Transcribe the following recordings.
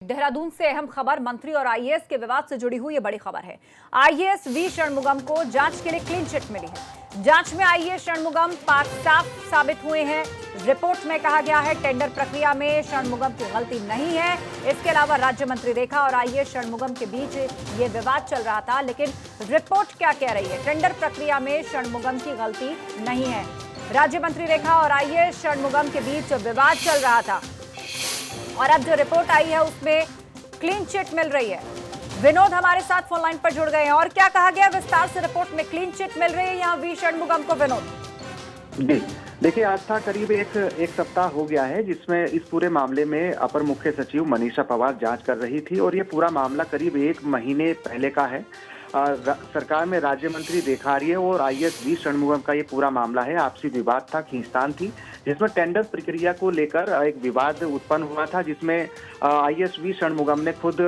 देहरादून से अहम खबर मंत्री और आईएएस के विवाद से जुड़ी हुई ये बड़ी खबर है। आईएएस वी षणमुगम को जांच के लिए क्लीन चिट मिली है। जांच में आईएएस षणमुगम पाक साफ साबित हुए हैं। रिपोर्ट में कहा गया है टेंडर प्रक्रिया में षणमुगम की गलती नहीं है। इसके अलावा राज्य मंत्री रेखा और आईएएस षणमुगम के बीच ये विवाद चल रहा था, लेकिन रिपोर्ट क्या कह रही है? टेंडर प्रक्रिया में षणमुगम की गलती नहीं है। राज्य मंत्री रेखा और आईएएस षणमुगम के बीच विवाद चल रहा था और अब जो रिपोर्ट आई है उसमें क्लीन चिट मिल रही है। विनोद हमारे साथ फोन लाइन पर जुड़ गए हैं और क्या कहा गया विस्तार से? रिपोर्ट में क्लीन चिट मिल रही है यहाँ वी षणमुगम को। विनोद जी देखिए, आज था करीब एक सप्ताह हो गया है जिसमें इस पूरे मामले में अपर मुख्य सचिव मनीषा पवार जांच कर रही थी और ये पूरा मामला करीब 1 महीने पहले का है। सरकार में राज्य मंत्री रेखा आर्य और आईएएस वी षणमुगम का ये पूरा मामला है। आपसी विवाद था, खींचतान थी, जिसमें टेंडर प्रक्रिया को लेकर एक विवाद उत्पन्न हुआ था, जिसमें आईएएस वी षणमुगम ने खुद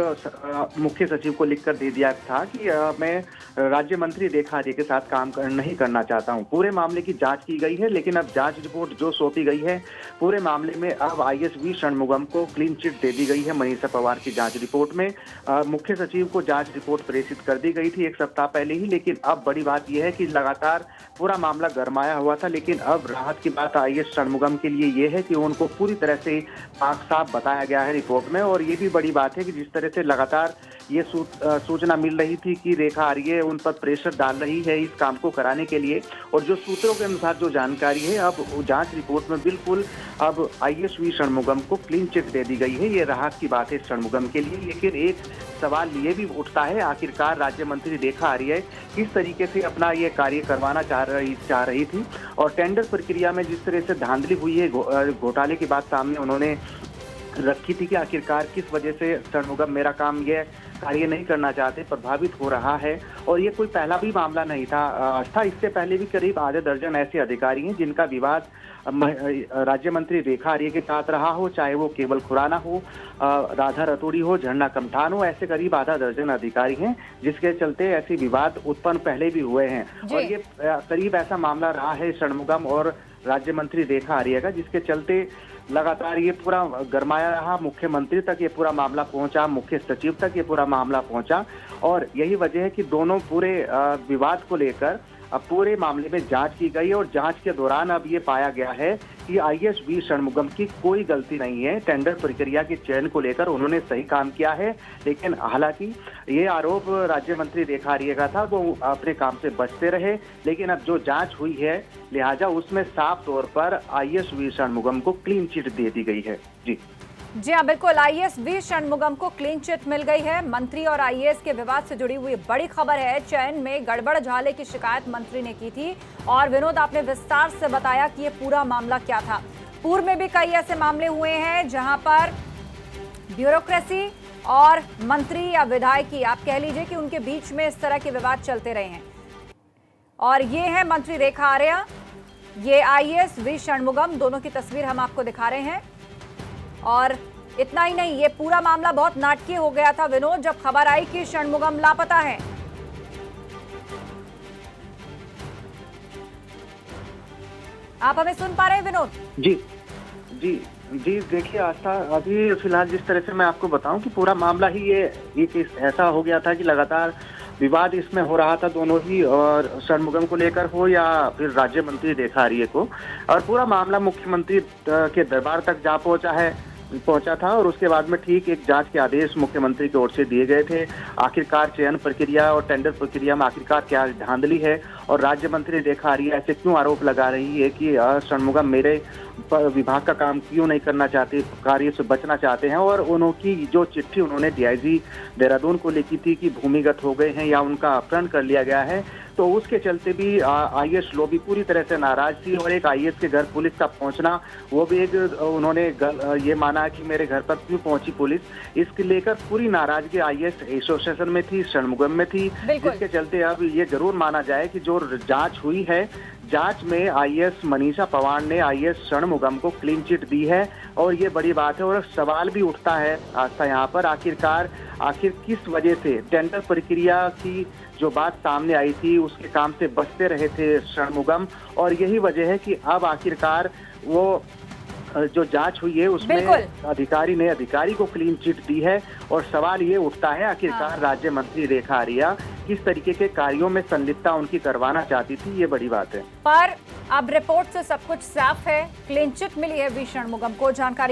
मुख्य सचिव को लिखकर दे दिया था कि मैं राज्य मंत्री रेखा आर्य के साथ काम नहीं करना चाहता हूं। पूरे मामले की जांच की गई है, लेकिन अब जांच रिपोर्ट जो सौंपी गई है पूरे मामले में अब आईएएस वी षणमुगम को क्लीन चिट दे दी गई है। मनीषा पवार की जांच रिपोर्ट में मुख्य सचिव को जांच रिपोर्ट प्रेषित कर दी गई थी 1 सप्ताह पहले ही, लेकिन अब बड़ी बात यह है कि लगातार पूरा मामला गरमाया हुआ था, लेकिन अब राहत की बात आईएएस षणमुगम के लिए ये है कि उनको पूरी तरह से पाक साफ बताया गया है रिपोर्ट में। और ये भी बड़ी बात है कि जिस तरह से लगातार ये सूचना मिल रही थी कि रेखा आर्य उन पर प्रेशर डाल रही है इस काम को कराने के लिए, और जो सूत्रों के अनुसार जो जानकारी है अब जांच रिपोर्ट में बिल्कुल अब आईएएस वी षणमुगम को क्लीन चिट दे दी गई है। ये राहत की बात है षणमुगम के लिए, लेकिन एक सवाल ये भी उठता है, आखिरकार राज्य मंत्री रेखा आर्य किस तरीके से अपना ये कार्य करवाना चाह रही थी, और टेंडर प्रक्रिया में जिस तरह से धांधली हुई है, घोटाले की बात सामने उन्होंने रखी थी कि आखिरकार किस वजह से षणमुगम मेरा काम ये कार्य नहीं करना चाहते, प्रभावित हो रहा है। और ये कोई पहला भी मामला नहीं था, इससे पहले भी करीब आधे दर्जन ऐसे अधिकारी हैं जिनका विवाद राज्य मंत्री रेखा आर्य के साथ रहा हो, चाहे वो केवल खुराना हो, राधा रतोड़ी हो, झरना कमठान हो, ऐसे करीब आधा दर्जन अधिकारी हैं जिसके चलते ऐसे विवाद उत्पन्न पहले भी हुए हैं। और ये करीब ऐसा मामला रहा है षणमुगम और राज्य मंत्री रेखा आर्य का, जिसके चलते लगातार ये पूरा गरमाया रहा। मुख्यमंत्री तक ये पूरा मामला पहुंचा, मुख्य सचिव तक ये पूरा मामला पहुंचा, और यही वजह है कि दोनों पूरे विवाद को लेकर अब पूरे मामले में जांच की गई और जांच के दौरान अब ये पाया गया है कि आईएएस वी षणमुगम की कोई गलती नहीं है। टेंडर प्रक्रिया के चयन को लेकर उन्होंने सही काम किया है, लेकिन हालांकि ये आरोप राज्य मंत्री रेखा आर्य का था, वो अपने काम से बचते रहे, लेकिन अब जो जांच हुई है लिहाजा उसमें साफ तौर पर आईएएस वी षणमुगम को क्लीन चिट दे दी गई है। जी हाँ, बिल्कुल, आईएएस वी षणमुगम को क्लीन चिट मिल गई है। मंत्री और आईएएस के विवाद से जुड़ी हुई बड़ी खबर है। चयन में गड़बड़ झाले की शिकायत मंत्री ने की थी और विनोद आपने विस्तार से बताया कि ये पूरा मामला क्या था। पूर्व में भी कई ऐसे मामले हुए हैं जहां पर ब्यूरोक्रेसी और मंत्री या विधायकी, आप कह लीजिए कि उनके बीच में इस तरह के विवाद चलते रहे हैं। और ये है मंत्री रेखा आर्य, ये आईएएस वी षणमुगम, दोनों की तस्वीर हम आपको दिखा रहे हैं। और इतना ही नहीं, ये पूरा मामला बहुत नाटकीय हो गया था विनोद, जब खबर आई कि षणमुगम लापता है। आप हमें सुन पा रहे हैं विनोद? जी देखिए, आस्था, अभी फिलहाल जिस तरह से मैं आपको बताऊं कि पूरा मामला ही ये ऐसा हो गया था कि लगातार विवाद इसमें हो रहा था, दोनों ही, और षणमुगम को लेकर हो या फिर राज्य मंत्री रेखा आर्य को, और पूरा मामला मुख्यमंत्री के दरबार तक जा पहुंचा था। और उसके बाद में ठीक एक जांच के आदेश मुख्यमंत्री की ओर से दिए गए थे। आखिरकार चयन प्रक्रिया और टेंडर प्रक्रिया में आखिरकार क्या धांधली है, और राज्य मंत्री रेखा आर्य ऐसे क्यों आरोप लगा रही है कि षणमुगम मेरे विभाग का काम क्यों नहीं करना चाहते, कार्य से बचना चाहते हैं। और उनकी जो चिट्ठी उन्होंने डीआईजी देहरादून को लिखी थी कि भूमिगत हो गए हैं या उनका अपहरण कर लिया गया है, तो उसके चलते भी आईएएस लॉबी पूरी तरह से नाराज थी। और एक आईएएस के घर पुलिस का पहुंचना, वो भी एक उन्होंने ये माना कि मेरे घर पर क्यों पहुंची पुलिस, इसके लेकर पूरी नाराजगी आईएएस एसोसिएशन में थी, षणमुगम में थी, जिसके चलते अब ये जरूर माना जाए कि जो जांच हुई है, जांच में आईएएस मनीषा पवार ने आईएएस षणमुगम को क्लीन चिट दी है, और ये बड़ी बात है। और सवाल भी उठता है आस्था यहाँ पर, आखिर किस वजह से टेंडर प्रक्रिया की जो बात सामने आई थी उसके काम से बचते रहे थे षणमुगम, और यही वजह है कि अब आखिरकार वो जो जांच हुई है उसमें बिल्कुल। अधिकारी को क्लीन चिट दी है और सवाल ये उठता है आखिरकार राज्य मंत्री रेखा आर्या किस तरीके के कार्यों में संलिप्तता उनकी करवाना चाहती थी, ये बड़ी बात है। पर अब रिपोर्ट से सब कुछ साफ है, क्लीन चिट मिली है वी षणमुगम को। जानकारी